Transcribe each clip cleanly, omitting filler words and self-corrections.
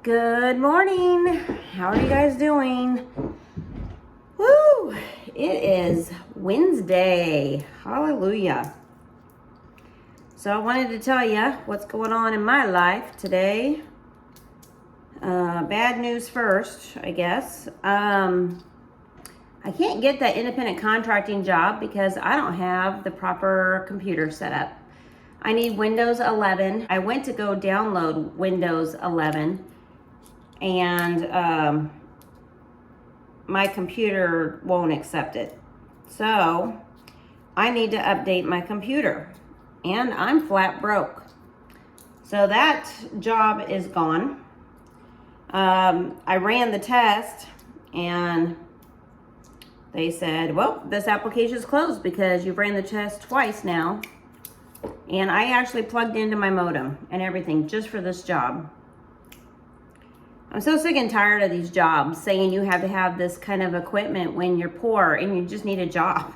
Good morning. How are you guys doing? Woo! It is Wednesday. Hallelujah. So I wanted to tell you what's going on in my life today. Bad news first, I guess. I can't get that independent contracting job because I don't have the proper computer set up. I need Windows 11. I went to go download Windows 11 and my computer won't accept it. So I need to update my computer and I'm flat broke. So that job is gone. I ran the test and they said, well, this application is closed because you've ran the test twice now. And I actually plugged into my modem and everything just for this job. I'm so sick and tired of these jobs saying you have to have this kind of equipment when you're poor and you just need a job.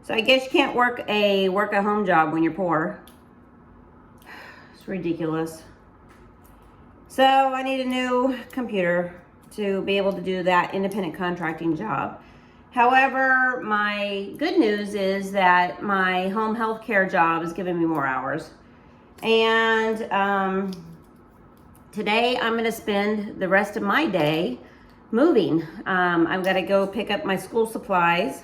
So I guess you can't work a work-at-home job when you're poor. It's ridiculous. So I need a new computer to be able to do that independent contracting job. However, my good news is that my home health care job is giving me more hours. And today I'm going to spend the rest of my day moving. I've got to go pick up my school supplies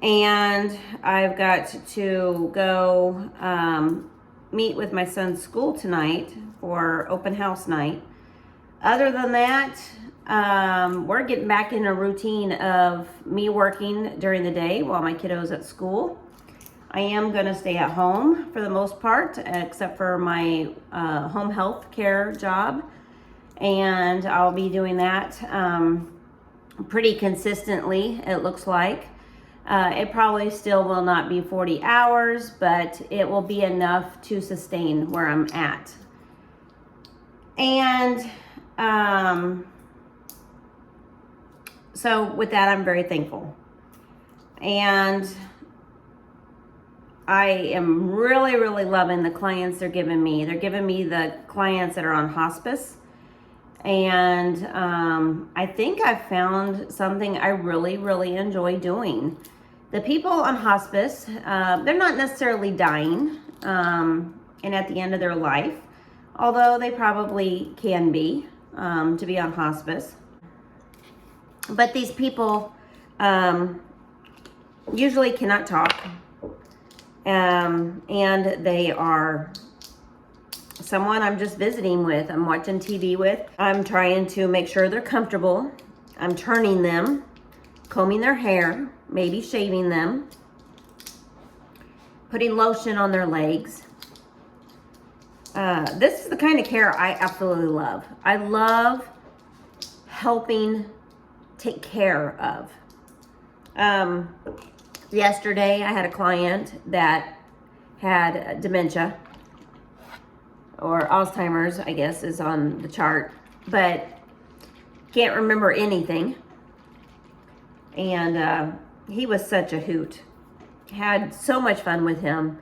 and I've got to go meet with my son's school tonight for open house night. Other than that, we're getting back in a routine of me working during the day while my kiddo's at school. I am going to stay at home for the most part, except for my home health care job. And I'll be doing that pretty consistently, it looks like. It probably still will not be 40 hours, but it will be enough to sustain where I'm at. And so with that, I'm very thankful. And I am really, really loving the clients they're giving me. They're giving me the clients that are on hospice. And I think I've found something I really, really enjoy doing. The people on hospice, they're not necessarily dying and at the end of their life, although they probably can be to be on hospice. But these people usually cannot talk. And they are someone I'm just visiting with, I'm watching TV with. I'm trying to make sure they're comfortable. I'm turning them, combing their hair, maybe shaving them, putting lotion on their legs. This is the kind of care I absolutely love. I love helping take care of. Yesterday, I had a client that had dementia, or Alzheimer's, I guess, is on the chart, but can't remember anything. And he was such a hoot. Had so much fun with him.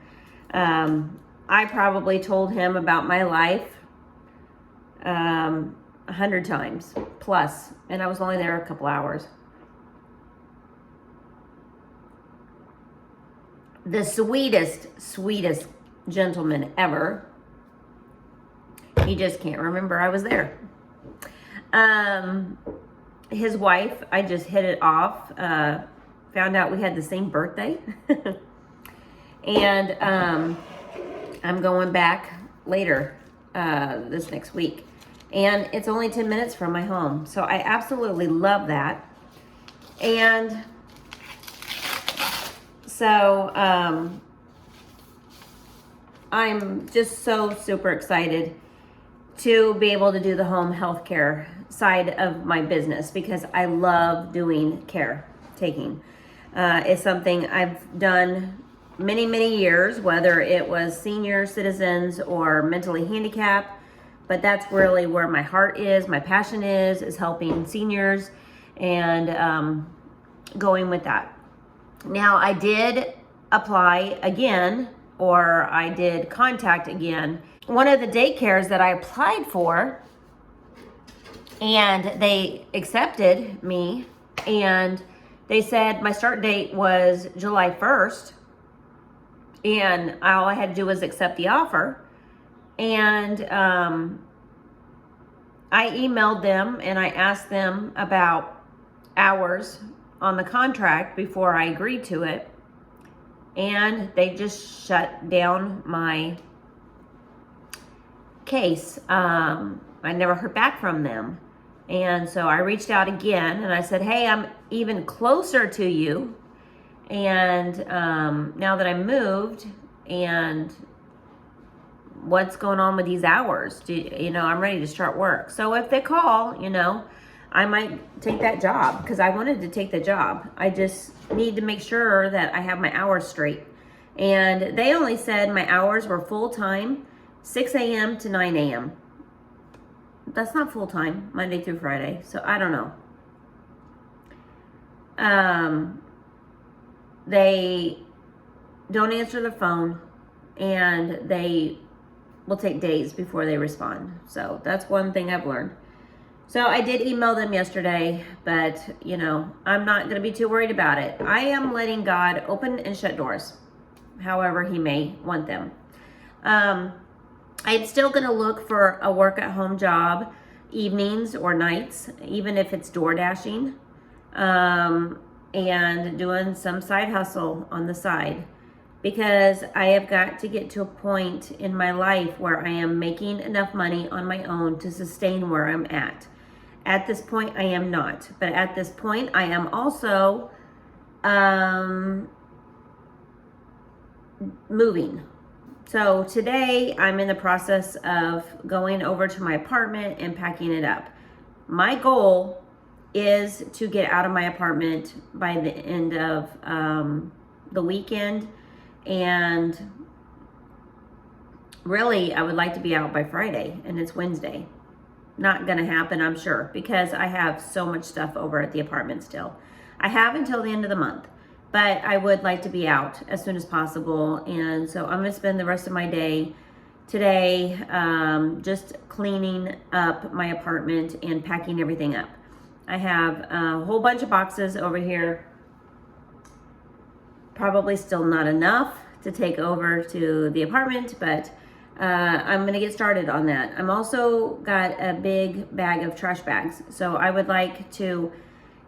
I probably told him about my life 100 times plus, and I was only there a couple hours. The sweetest gentleman ever. He just can't remember I was there. His wife, I just hit it off. Found out we had the same birthday. And I'm going back later this next week. And it's only 10 minutes from my home. So I absolutely love that. And so I'm just so super excited to be able to do the home health care side of my business because I love doing caretaking. It's something I've done many, many years, whether it was senior citizens or mentally handicapped, but that's really where my heart is, my passion is helping seniors and going with that. Now, I did apply again, or I did contact again. One of the daycares that I applied for And they accepted me, and they said my start date was July 1st, and all I had to do was accept the offer. And I emailed them and I asked them about hours on the contract before I agreed to it, and they just shut down my case. I never heard back from them. And so I reached out again and I said, hey, I'm even closer to you. And now that I moved, and what's going on with these hours? I'm ready to start work. So if they call, I might take that job, because I wanted to take the job. I just need to make sure that I have my hours straight. And they only said my hours were full-time, 6 a.m. to 9 a.m. That's not full-time, Monday through Friday. So I don't know. They don't answer the phone, and they will take days before they respond. So that's one thing I've learned. So I did email them yesterday, but I'm not going to be too worried about it. I am letting God open and shut doors however he may want them. I'm still going to look for a work at home job, evenings or nights, even if it's door dashing, and doing some side hustle on the side, because I have got to get to a point in my life where I am making enough money on my own to sustain where I'm at. At this point, I am not. But at this point, I am also moving. So today, I'm in the process of going over to my apartment and packing it up. My goal is to get out of my apartment by the end of the weekend. And really, I would like to be out by Friday, and it's Wednesday. Not gonna happen, I'm sure, because I have so much stuff over at the apartment still. I have until the end of the month, but I would like to be out as soon as possible. And so I'm gonna spend the rest of my day today just cleaning up my apartment and packing everything up. I have a whole bunch of boxes over here. Probably still not enough to take over to the apartment, but I'm gonna get started on that. I'm also got a big bag of trash bags. So I would like to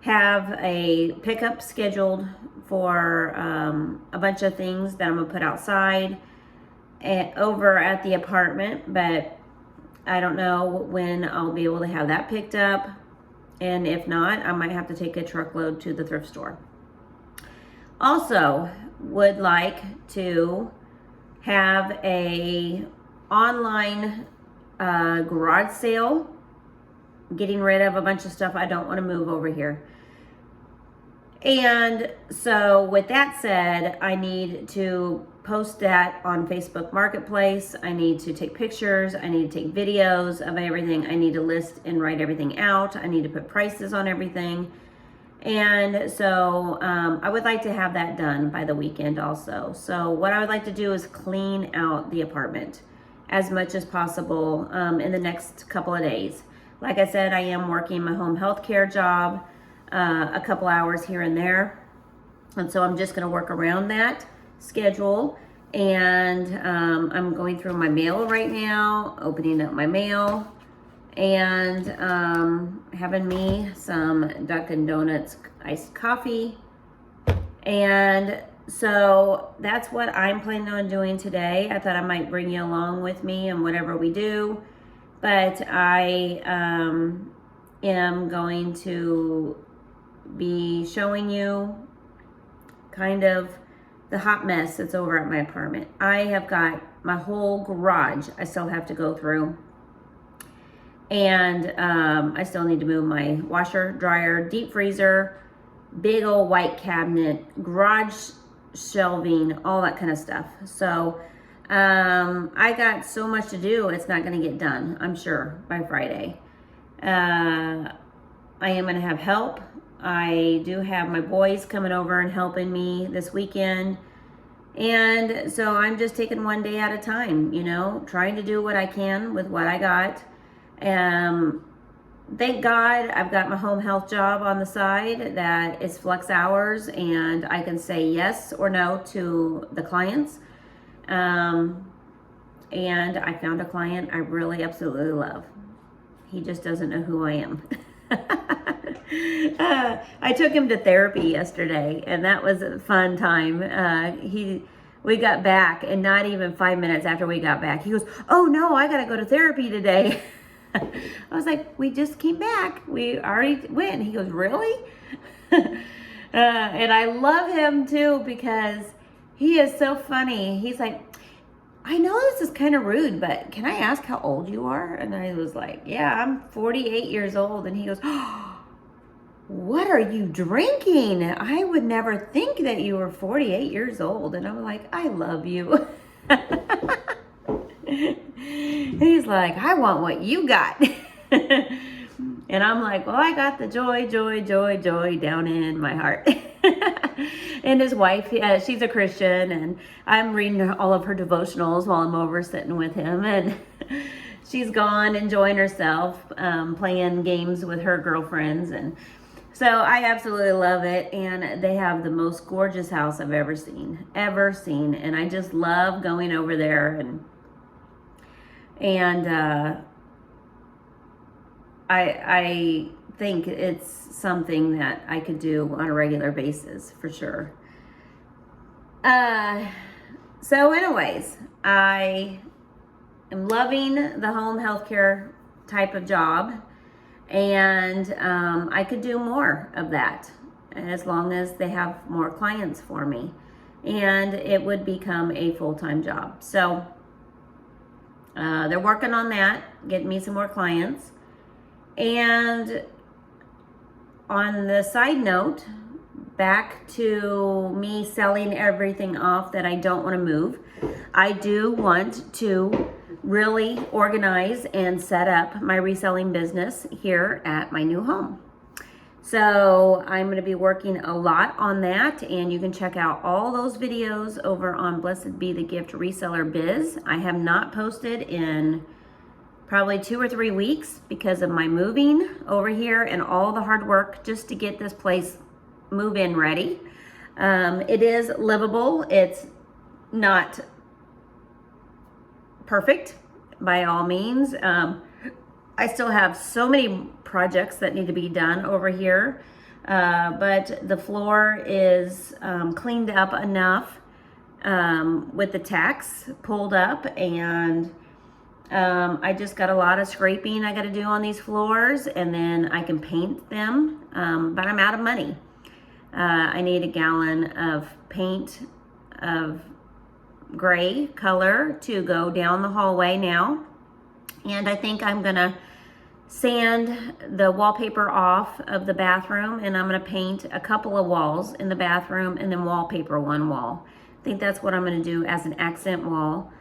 have a pickup scheduled for a bunch of things that I'm gonna put outside over at the apartment, but I don't know when I'll be able to have that picked up. And if not, I might have to take a truckload to the thrift store. Also, would like to have a online garage sale, getting rid of a bunch of stuff I don't want to move over here. And so with that said, I need to post that on Facebook Marketplace. I need to take pictures. I need to take videos of everything. I need to list and write everything out. I need to put prices on everything. And so I would like to have that done by the weekend also. So what I would like to do is clean out the apartment as much as possible in the next couple of days. Like I said, I am working my home health care job a couple hours here and there. And so I'm just going to work around that schedule. And I'm going through my mail right now, opening up my mail, and having me some Dunkin' Donuts iced coffee. And so that's what I'm planning on doing today. I thought I might bring you along with me and whatever we do, but I am going to be showing you kind of the hot mess that's over at my apartment. I have got my whole garage I still have to go through. And I still need to move my washer, dryer, deep freezer, big old white cabinet, garage shelving, all that kind of stuff. So I got so much to do, it's not going to get done, I'm sure, by Friday. I am going to have help. I do have my boys coming over and helping me this weekend. And so I'm just taking one day at a time, trying to do what I can with what I got. thank God I've got my home health job on the side that is flex hours, and I can say yes or no to the clients. And I found a client I really absolutely love. He just doesn't know who I am. I took him to therapy yesterday, and that was a fun time. We got back, and not even 5 minutes after we got back, he goes, "Oh no, I gotta go to therapy today." I was like, "We just came back. We already went." He goes, "Really?" And I love him too because he is so funny. He's like, "I know this is kind of rude, but can I ask how old you are?" And I was like, "Yeah, I'm 48 years old." And he goes, "Oh, what are you drinking? I would never think that you were 48 years old." And I'm like, "I love you." He's like, "I want what you got." And I'm like, "Well, I got the joy, joy, joy, joy down in my heart." And his wife, she's a Christian, and I'm reading all of her devotionals while I'm over sitting with him. And she's gone enjoying herself, playing games with her girlfriends. And so I absolutely love it. And they have the most gorgeous house I've ever seen. And I just love going over there. And I think it's something that I could do on a regular basis for sure. So anyways, I am loving the home healthcare type of job, and I could do more of that as long as they have more clients for me, and it would become a full-time job. So they're working on that, getting me some more clients. And on the side note, back to me selling everything off that I don't want to move, I do want to really organize and set up my reselling business here at my new home. So I'm going to be working a lot on that, and you can check out all those videos over on Blessed Be the Gift Reseller Biz. I have not posted in probably 2 or 3 weeks because of my moving over here and all the hard work just to get this place move-in ready. It is livable. It's not perfect by all means. I still have so many projects that need to be done over here, but the floor is cleaned up enough with the tacks pulled up, and I just got a lot of scraping I got to do on these floors, and then I can paint them, but I'm out of money. I need a gallon of paint of gray color to go down the hallway now, and I think I'm gonna sand the wallpaper off of the bathroom, and I'm gonna paint a couple of walls in the bathroom and then wallpaper one wall. I think that's what I'm gonna do as an accent wall.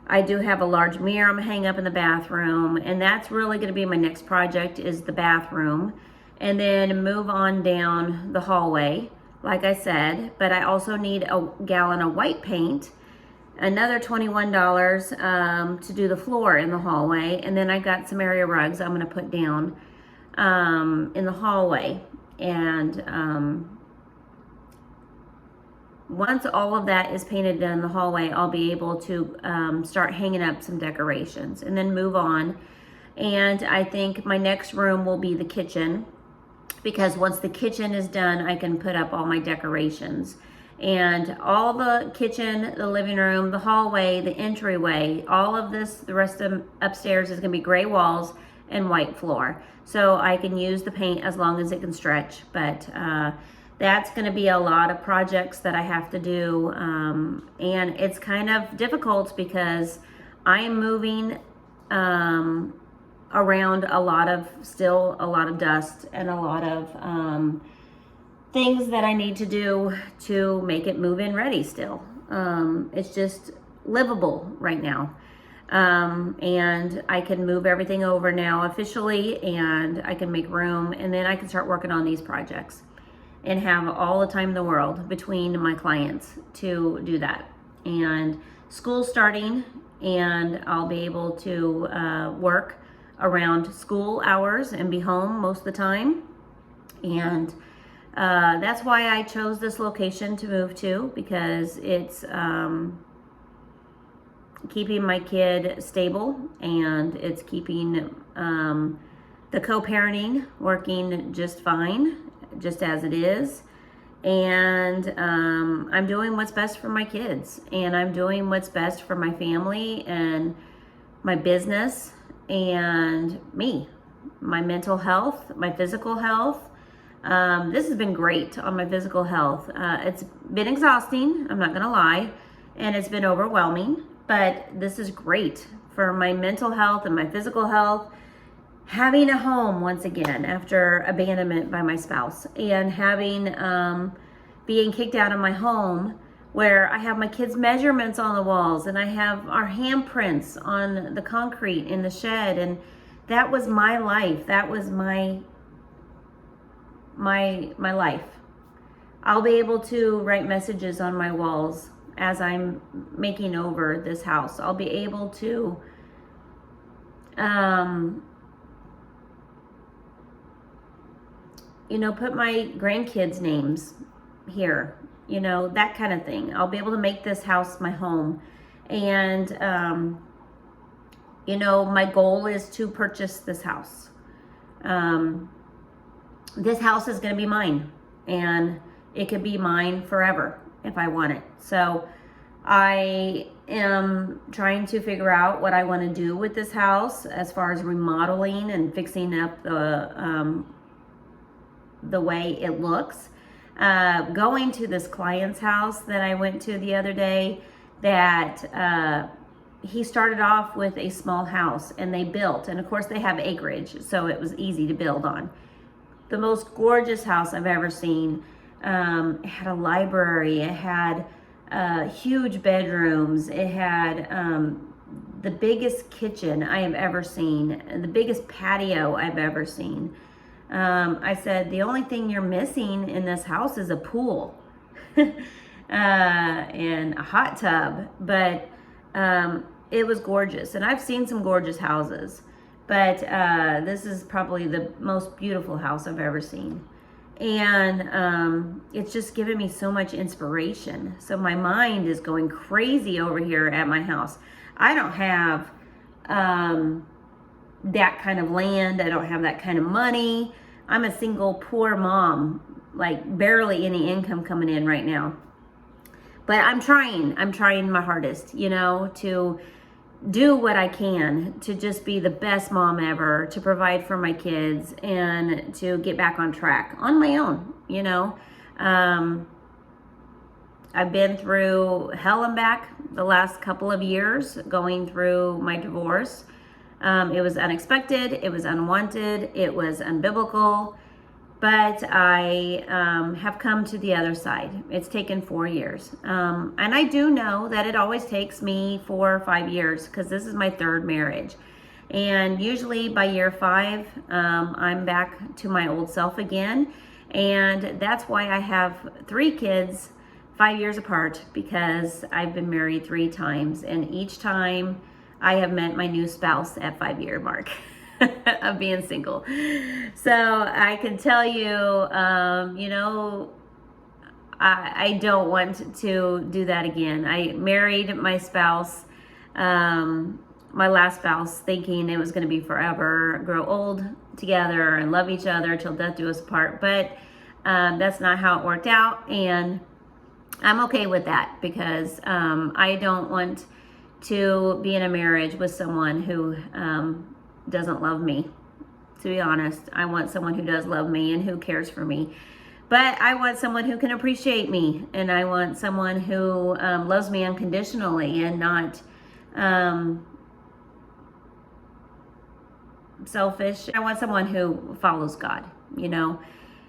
I do have a large mirror I'm gonna hang up in the bathroom, and that's really gonna be my next project, is the bathroom, and then move on down the hallway, like I said. But I also need a gallon of white paint, another $21 to do the floor in the hallway, and then I got some area rugs I'm gonna put down in the hallway. And once all of that is painted in the hallway, I'll be able to start hanging up some decorations and then move on. And I think my next room will be the kitchen, because once the kitchen is done, I can put up all my decorations. And all the kitchen, the living room, the hallway, the entryway, all of this, the rest of upstairs is gonna be gray walls and white floor. So I can use the paint as long as it can stretch. But that's gonna be a lot of projects that I have to do. And it's kind of difficult because I am moving around a lot of dust and a lot of things that I need to do to make it move-in ready still. It's just livable right now. And I can move everything over now officially, and I can make room, and then I can start working on these projects and have all the time in the world between my clients to do that. And school's starting, and I'll be able to work around school hours and be home most of the time. And that's why I chose this location to move to, because it's keeping my kid stable, and it's keeping the co-parenting working just fine, just as it is. And I'm doing what's best for my kids, and I'm doing what's best for my family and my business and me, my mental health, my physical health. This has been great on my physical health. It's been exhausting, I'm not gonna lie, and it's been overwhelming, but this is great for my mental health and my physical health. Having a home once again after abandonment by my spouse, and having being kicked out of my home, where I have my kids' measurements on the walls, and I have our handprints on the concrete in the shed, and that was my life. That was my life. I'll be able to write messages on my walls as I'm making over this house. I'll be able to put my grandkids' names here, that kind of thing. I'll be able to make this house my home. And, my goal is to purchase this house. This house is going to be mine, and it could be mine forever if I want it. So I am trying to figure out what I want to do with this house as far as remodeling and fixing up the way it looks. Going to this client's house that I went to the other day, that he started off with a small house, and they built, and of course they have acreage, so it was easy to build on. The most gorgeous house I've ever seen. It had a library, it had huge bedrooms, it had the biggest kitchen I have ever seen, the biggest patio I've ever seen. I said, the only thing you're missing in this house is a pool and a hot tub, but it was gorgeous. And I've seen some gorgeous houses, but this is probably the most beautiful house I've ever seen. And it's just given me so much inspiration. So my mind is going crazy over here at my house. I don't have that kind of land. I don't have that kind of money. I'm a single poor mom, like barely any income coming in right now. But I'm trying my hardest, to do what I can to just be the best mom ever, to provide for my kids, and to get back on track on my own. I've been through hell and back the last couple of years going through my divorce. It was unexpected, it was unwanted, it was unbiblical, but I have come to the other side. It's taken 4 years. And I do know that it always takes me 4 or 5 years, because this is my third marriage. And usually by year 5, I'm back to my old self again. And that's why I have 3 kids 5 years apart, because I've been married 3 times. And each time I have met my new spouse at 5-year mark of being single. So I can tell you, I don't want to do that again. I married my spouse, my last spouse, thinking it was going to be forever, grow old together and love each other till death do us part. But that's not how it worked out. And I'm okay with that, because I don't want to be in a marriage with someone who doesn't love me. To be honest, I want someone who does love me and who cares for me. But I want someone who can appreciate me, and I want someone who loves me unconditionally and not selfish. I want someone who follows God,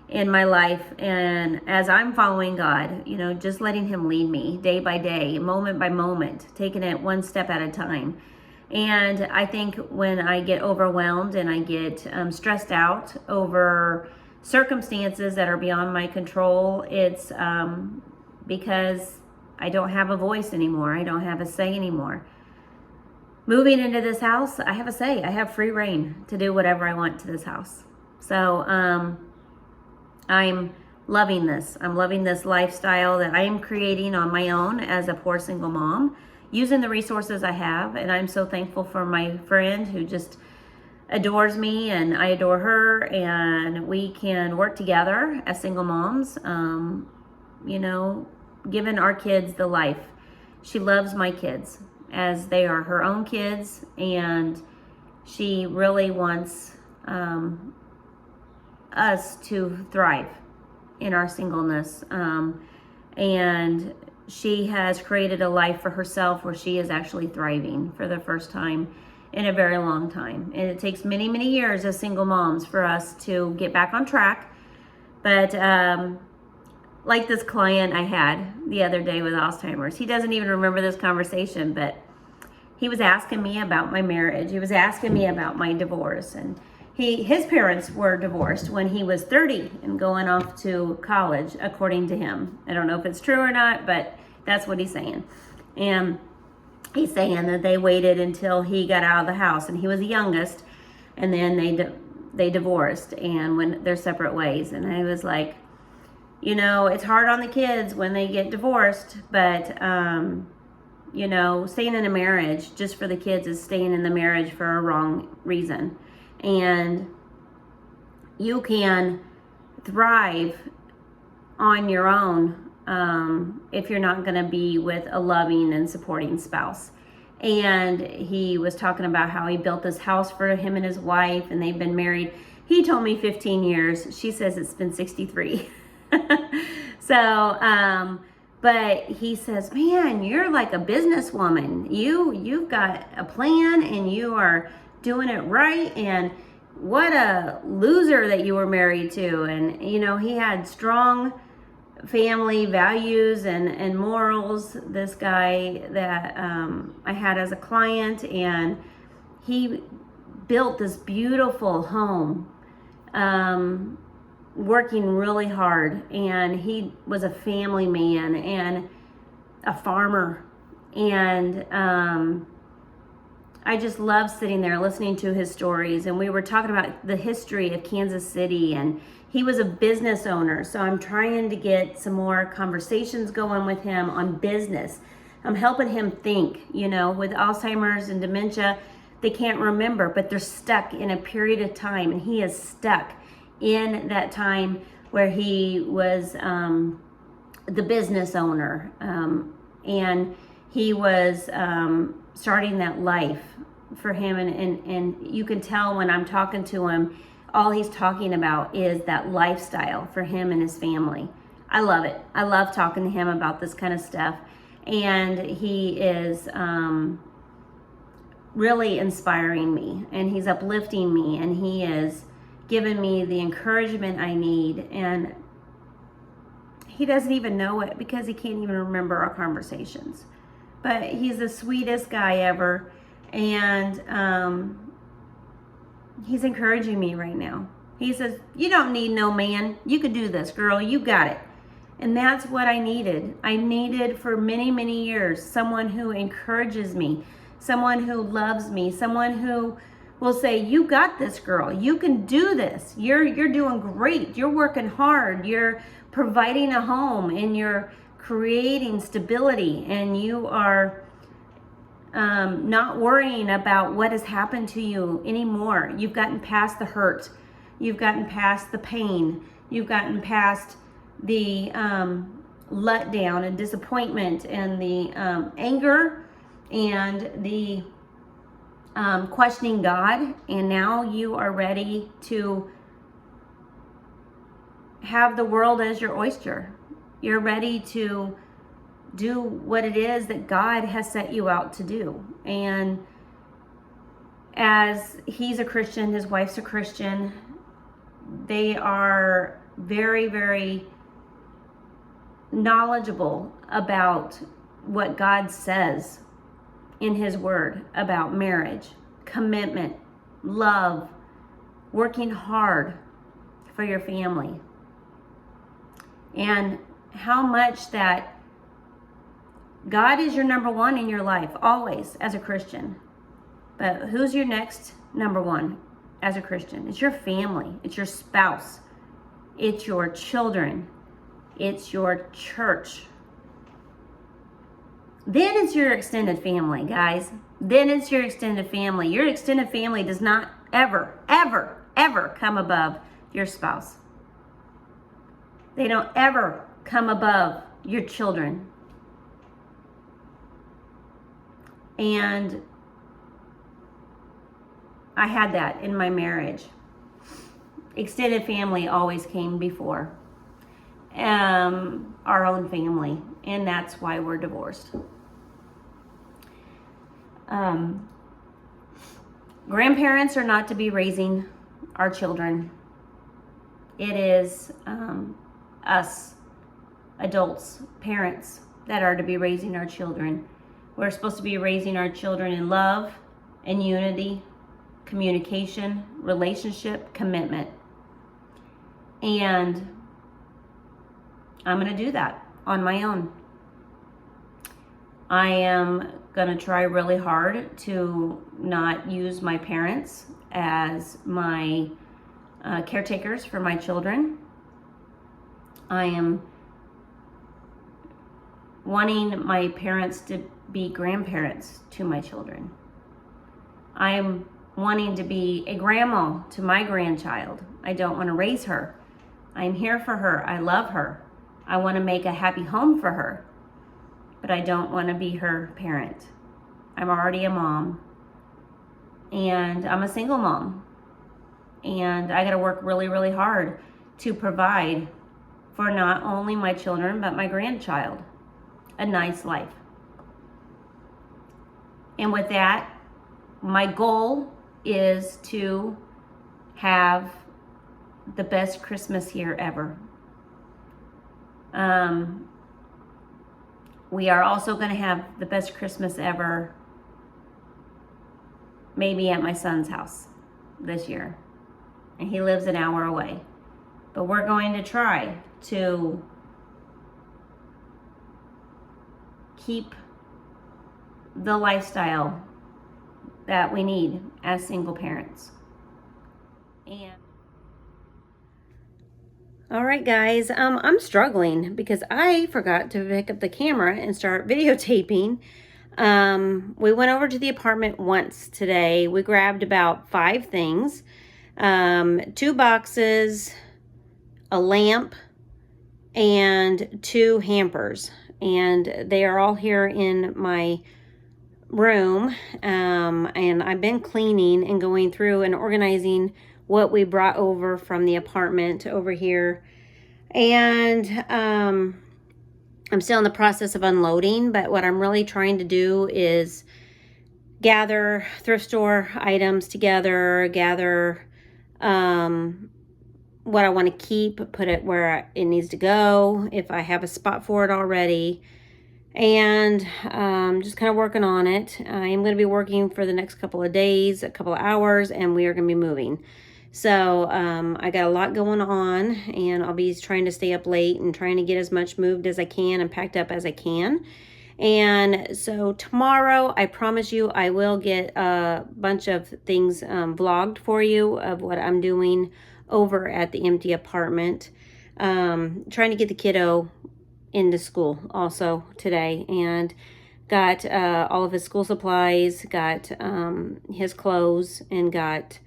in my life. And as I'm following God, just letting him lead me day by day, moment by moment, taking it one step at a time. And I think when I get overwhelmed and I get stressed out over circumstances that are beyond my control, it's because I don't have a voice anymore. I don't have a say anymore. moving into this house, I have a say. I have free reign to do whatever I want to this house. So I'm loving this. I'm loving this lifestyle that I am creating on my own as a poor single mom, using the resources I have. And I'm so thankful for my friend who just adores me and I adore her, and we can work together as single moms, you know, giving our kids the life. She loves my kids as they are her own kids, and she really wants us to thrive in our singleness. And she has created a life for herself where she is actually thriving for the first time in a very long time. And it takes many, many years as single moms for us to get back on track. But like this client I had the other day with Alzheimer's, he doesn't even remember this conversation, but he was asking me about my marriage. He was asking me about my divorce. And his parents were divorced when he was 30 and going off to college, according to him. I don't know if it's true or not, but that's what he's saying. And he's saying that they waited until he got out of the house, and he was the youngest, and then they divorced and went their separate ways. And I was like, you know, it's hard on the kids when they get divorced, but you know, staying in a marriage just for the kids is staying in the marriage for a wrong reason. And you can thrive on your own if you're not going to be with a loving and supporting spouse. And he was talking about how he built this house for him and his wife, and they've been married. He told me 15 years. She says it's been 63. So, but he says, man, you're like a businesswoman. You've got a plan and you are doing it right. And what a loser that you were married to. And, you know, he had strong family values and morals, this guy that I had as a client, and he built this beautiful home, working really hard, and he was a family man and a farmer, and I just love sitting there listening to his stories. And we were talking about the history of Kansas City, and he was a business owner. So I'm trying to get some more conversations going with him on business. I'm helping him think, you know, with Alzheimer's and dementia, they can't remember, but they're stuck in a period of time. And he is stuck in that time where he was the business owner. And he was starting that life for him. And you can tell when I'm talking to him, all he's talking about is that lifestyle for him and his family. I love it. I love talking to him about this kind of stuff. And he is really inspiring me, and he's uplifting me, and he is giving me the encouragement I need. And he doesn't even know it because he can't even remember our conversations. But he's the sweetest guy ever. And he's encouraging me right now. He says, you don't need no man. You could do this, girl. You got it. And that's what I needed. I needed for many, many years someone who encourages me, someone who loves me, someone who will say, you got this, girl. You can do this. You're doing great. You're working hard. You're providing a home, and you're creating stability, and you are not worrying about what has happened to you anymore. You've gotten past the hurt. You've gotten past the pain. You've gotten past the letdown and disappointment and the anger and the questioning God. And now you are ready to have the world as your oyster. You're ready to do what it is that God has set you out to do. And as he's a Christian, his wife's a Christian, they are very, very knowledgeable about what God says in his word about marriage, commitment, love, working hard for your family, and how much that God is your number one in your life, always, as a Christian. But who's your next number one as a Christian? It's your family. It's your spouse. It's your children. It's your church. Then it's your extended family, guys. Then it's your extended family. Your extended family does not ever, ever, ever come above your spouse. They don't ever come above your children. And I had that in my marriage. Extended family always came before our own family, and that's why we're divorced. Grandparents are not to be raising our children. It is us, adults, parents, that are to be raising our children. We're supposed to be raising our children in love and unity, communication, relationship, commitment. And I'm going to do that on my own. I am going to try really hard to not use my parents as my caretakers for my children. I am wanting my parents to be grandparents to my children. I am wanting to be a grandma to my grandchild. I don't want to raise her. I'm here for her. I love her. I want to make a happy home for her, but I don't want to be her parent. I'm already a mom, and I'm a single mom, and I got to work really, really hard to provide for not only my children, but my grandchild a nice life. And with that, my goal is to have the best Christmas year ever. We are also going to have the best Christmas ever maybe at my son's house this year. And he lives an hour away. But we're going to try to keep the lifestyle that we need as single parents. And all right, guys, I'm struggling because I forgot to pick up the camera and start videotaping. We went over to the apartment once today. We grabbed about 5 things, 2 boxes, a lamp, and 2 hampers. And they are all here in my room. And I've been cleaning and going through and organizing what we brought over from the apartment over here. And I'm still in the process of unloading, but what I'm really trying to do is gather thrift store items together, gather what I want to keep, put it where it needs to go, if I have a spot for it already, and just kind of working on it. I am going to be working for the next couple of days, a couple of hours, and we are going to be moving. So I got a lot going on, and I'll be trying to stay up late and trying to get as much moved as I can and packed up as I can. And so tomorrow, I promise you, I will get a bunch of things vlogged for you of what I'm doing over at the empty apartment. Trying to get the kiddo into school also today, and got all of his school supplies, got his clothes, and got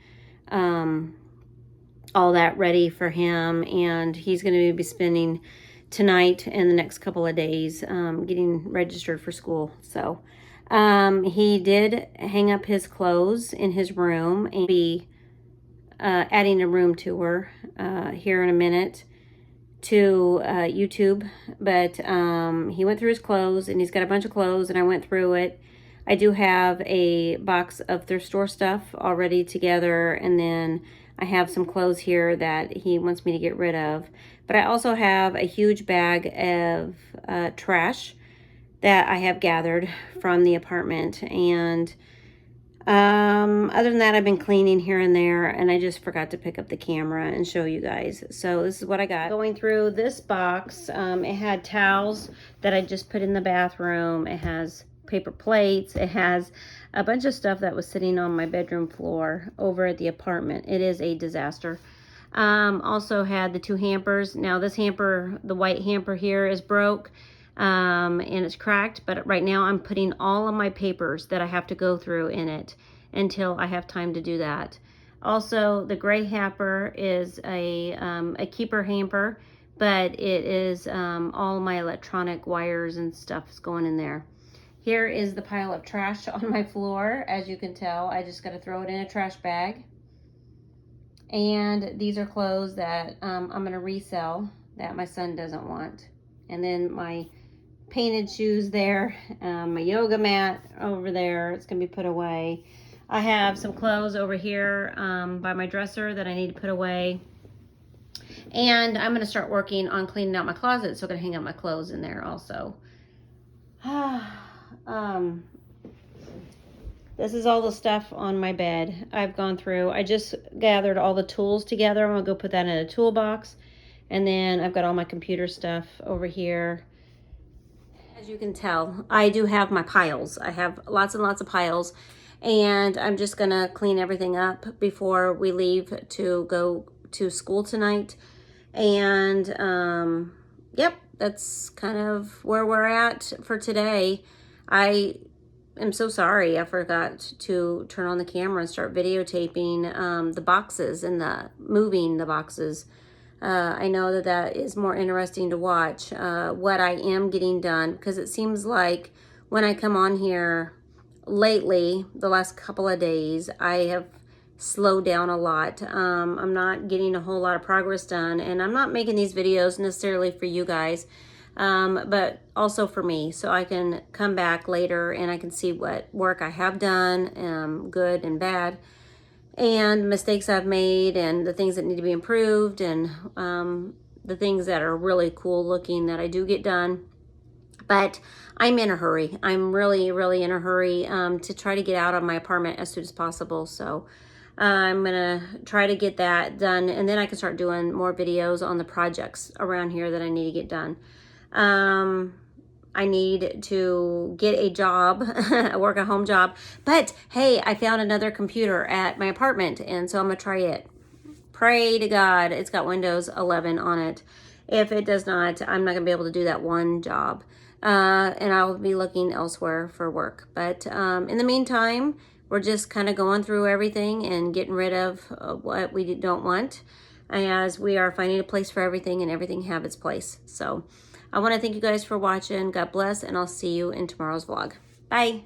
all that ready for him. And he's going to be spending tonight and the next couple of days getting registered for school. So he did hang up his clothes in his room, and be adding a room tour here in a minute to YouTube. But he went through his clothes, and he's got a bunch of clothes, and I went through it. I do have a box of thrift store stuff already together, and then I have some clothes here that he wants me to get rid of. But I also have a huge bag of trash that I have gathered from the apartment. And other than that, I've been cleaning here and there, and I just forgot to pick up the camera and show you guys. So this is what I got. Going through this box, it had towels that I just put in the bathroom. It has paper plates. It has a bunch of stuff that was sitting on my bedroom floor over at the apartment. It is a disaster. Also had the 2 hampers. Now this hamper, the white hamper here, is broke and it's cracked, but right now I'm putting all of my papers that I have to go through in it until I have time to do that. Also, the gray hamper is a keeper hamper, but it is all my electronic wires and stuff is going in there. Here is the pile of trash on my floor. As you can tell, I just got to throw it in a trash bag. And these are clothes that I'm going to resell that my son doesn't want. And then my painted shoes there, my yoga mat over there, it's going to be put away. I have some clothes over here by my dresser that I need to put away. And I'm going to start working on cleaning out my closet, so I'm going to hang out my clothes in there also. This is all the stuff on my bed I've gone through. I just gathered all the tools together. I'm going to go put that in a toolbox. And then I've got all my computer stuff over here. As you can tell, I do have my piles. I have lots and lots of piles. And I'm just going to clean everything up before we leave to go to school tonight. And, yep, that's kind of where we're at for today. I'm so sorry I forgot to turn on the camera and start videotaping the boxes and moving the boxes. I know that that is more interesting to watch, what I am getting done, because it seems like when I come on here lately, the last couple of days, I have slowed down a lot. I'm not getting a whole lot of progress done, and I'm not making these videos necessarily for you guys. But also for me, so I can come back later and I can see what work I have done, good and bad, and mistakes I've made, and the things that need to be improved, and the things that are really cool looking that I do get done. But I'm in a hurry. I'm really, really in a hurry to try to get out of my apartment as soon as possible. So I'm gonna try to get that done, and then I can start doing more videos on the projects around here that I need to get done. I need to get a job, a work-at-home job. But hey, I found another computer at my apartment, and so I'm gonna try it. Pray to God it's got Windows 11 on it. If it does not, I'm not gonna be able to do that one job. And I'll be looking elsewhere for work. But in the meantime, we're just kind of going through everything and getting rid of what we don't want, as we are finding a place for everything, and everything have its place. So I want to thank you guys for watching. God bless, and I'll see you in tomorrow's vlog. Bye.